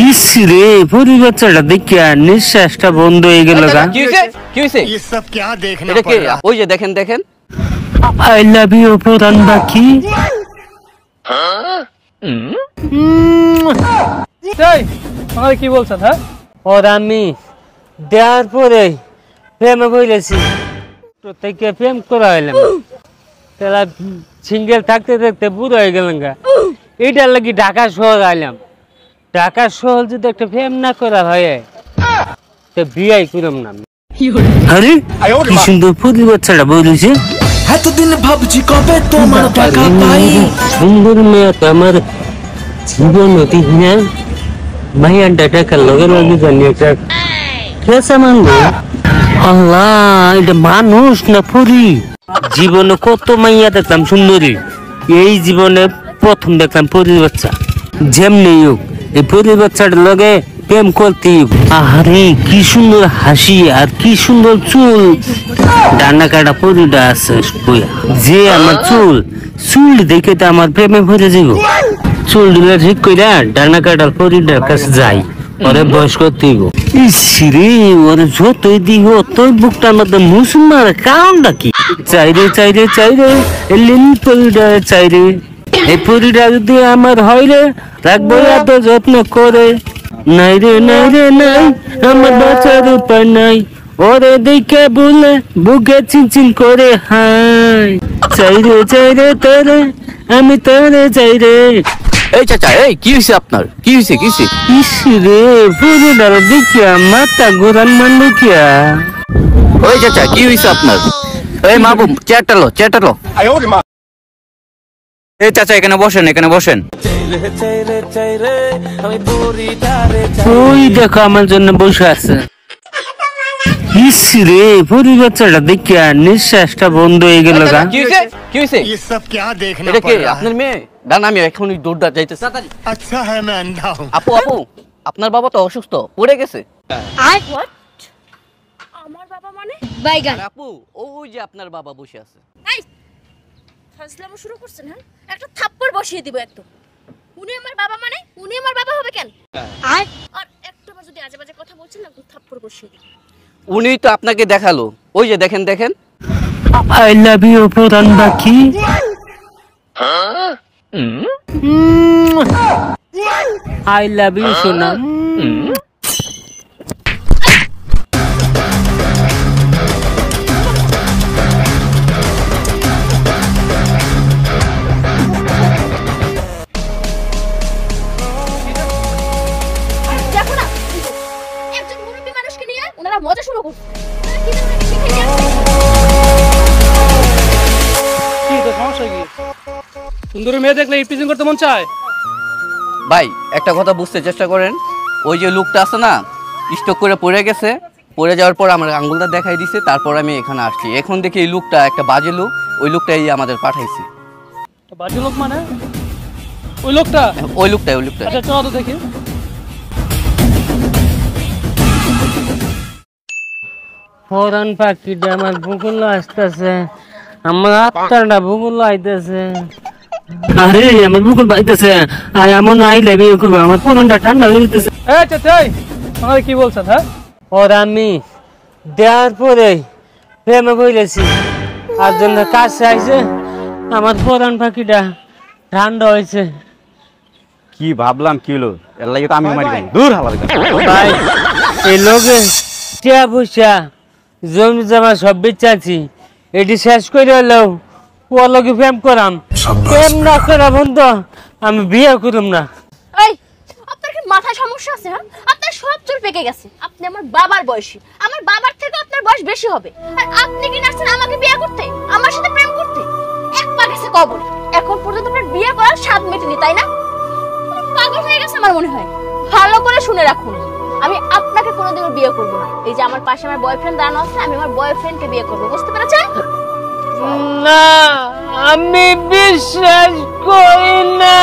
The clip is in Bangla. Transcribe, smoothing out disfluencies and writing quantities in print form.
ইসরে পুরি বাচ্চাটা দেখিয়া নিঃশ্বাসটা বন্ধ হয়ে গেল গা। কি হইছে ये सब क्या देखना এটা কে? पड़ रहा है? ওই যে দেখেন দেখেন। আই লাভ ইউ পুরান বাকি। এই আমাকে কি বলছেন? হ্যাঁ, ওর আমি দেওয়ার পরে প্রেমে বলেছি, প্রত্যেককে প্রেম করা হইলাম, তারা সিঙ্গেল থাকতে থাকতে বুড়ো হয়ে গেলেন গা। এটার লাগি ঢাকা শহর আইলাম। ঢাকা শহর যদি একটা প্রেম না করা হয় তো বিয়াই করলাম না। আরে কি সুন্দর পুরি বাচ্চাটা বলেছে। এতদিন ভাবছি কবে তোমার দেখা পাই। সুন্দর মেয়ে তো আমার জীবন অতি না মাইয়া ডাটা লগে লগে জানি এটা কেসা মানবো। আল্লাহ, এটা মানুষ না পুরি? জীবনে কত মাইয়া দেখলাম সুন্দরী, এই জীবনে প্রথম দেখলাম পুরি বাচ্চা। যেমনি হোক এই পুরি বাচ্চাটার লগে প্রেম করতে। আরে কি সুন্দর হাসি আর কি সুন্দর চুল, ডানা কাটা পুরিটা আছে যে আমার চুল দেখে তো আমার প্রেমে ভরে যাব। চুল দিলে ঠিক কইরা ডানা কাটার পুরিটার কাছে যাই, ওরে বয়স করতে। ইসরে ওরে যতই দিও তোর বুকটার মধ্যে মুসলমান কারণটা কি? চাইরে চাইরে চাইরে লিন পুরিটা চাইরে। এই পুরিটা যদি আমার হয় রে রাখবো এত যত্ন করে। নাই রে নাই রে নাই, আমার বাঁচার উপায় নাই। ওরে দেখে বলে বুকে চিনচিন করে হাই। চাইরে চাইরে তোরে আমি তোরে চাইরে। এই চাচা, এই কি হইছে আপনার? কি হইছে কি হইছে? ইসরে পুরিটার দেখিয়া মাথা ঘোরান মানলো কিয়া। ওই চাচা কি হইছে আপনার? এই মাবু চেয়ারটা লো। এই চাচা এখানে বসেন, এখানে বসেন। ওই দেখো আমার জন্য বসে আছে। ইসরে পুরি বাচ্চাটা দেখিয়া নিঃশ্বাসটা বন্ধ হয়ে গেল গা। কি হইছে কি হইছে? ये सब क्या देखना এটা কে? पड़ रहा है? আপনার মেয়ে? না না, আমি এখনই দৌড়টা যাইতেছি। अच्छा है मैं अंधा हूँ। আপু আপনার বাবা তো অসুস্থ, পড়ে গেছে। What? আমার বাবা মানে বাইগান। আপু ওই যে আপনার বাবা বসে আছে। এই ফাজলামো শুরু করছেন? হ্যাঁ, একটা থাপ্পড় বসিয়ে দিব একদম। উনি আমার বাবা মানে উনি আমার বাবা হবে কেন? আর একটাবার যদি আজে বাজে কথা বলছেন না, থাপ্পড় বসিয়ে দিব। উনি তো আপনাকে দেখালো, ওই যে দেখেন দেখেন। আই লাভ ইউ পুরান বাকি। আই লাভ ইউ সোনা। দেখো না, একজন মুরব্বী মানুষকে নিয়ে ওনারা মজা শুরু করছে। কি ধরনের শিখে নিয়ে আসছে? কি তো সমস্যা কি? সুন্দরী মেয়ে দেখলে ইপটিজিং করতে মন চায়? ভাই একটা কথা বুঝতে চেষ্টা করেন, ওই যে লোকটা আছে না স্টক করে পড়ে গেছে, পড়ে যাওয়ার পর আমার আঙ্গুলটা দেখাই দিছে, তারপর আমি এখানে আসছি। এখন দেখি এই লোকটা একটা বাজে লোক, ওই লোকটাই আমাদের পাঠাইছে। বাজে লোক মানে ওই লোকটা? ওই লোকটাই। আচ্ছা চলো তো দেখি। পুরান পাখিটা আমার বুকুল আসতেছে, আমার আত্মাটা বুকুল আইতেছে। আরে আমার বুকুল বাইতেছে, আর এমন আই লাভ ইউ করবো, আমার পুরানটা ঠান্ডা হয়ে যেতেছে। এই চাচা, এই আমাকে কি বলছেন? হ্যাঁ, ওর আমি দেওয়ার পরে প্রেমে বলেছি, আর জন্য কাছে আইছে আমার পুরান পাখিটা ঠান্ডা হয়েছে। কি ভাবলাম কি হলো, এর লাগে তো আমি মারি গেলাম। দূর হালাল ভাই এই লোকে টিয়া পয়সা জমি জমা সব বেচাছি, এটি শেষ করে হলেও ও লোকে প্রেম করাম। প্রেম না করা বন্ধু আমি বিয়ে করুম না। এই আপনার কি মাথায় সমস্যা আছে? হ্যাঁ, আপনার সব চুল পেকে গেছে। আপনি আমার বাবার বয়সী, আমার বাবার থেকে আপনার বয়স বেশি হবে। আর আপনি কি নাচছেন আমাকে বিয়ে করতে, আমার সাথে প্রেম করতে? এক পা গেছে কবরে, এখন পর্যন্ত আপনার বিয়ে করার স্বাদ মেটেনি, তাই না? পাগল হয়ে গেছে আমার মনে হয়। ভালো করে শুনে রাখুন, আমি আপনাকে কোনোদিনও বিয়ে করব না। এই যে আমার পাশে আমার বয়ফ্রেন্ড দাঁড়ানো আছে, আমি আমার বয়ফ্রেন্ডকে বিয়ে করব, বুঝতে পেরেছেন? না, আমি বিশ্বাস করি না।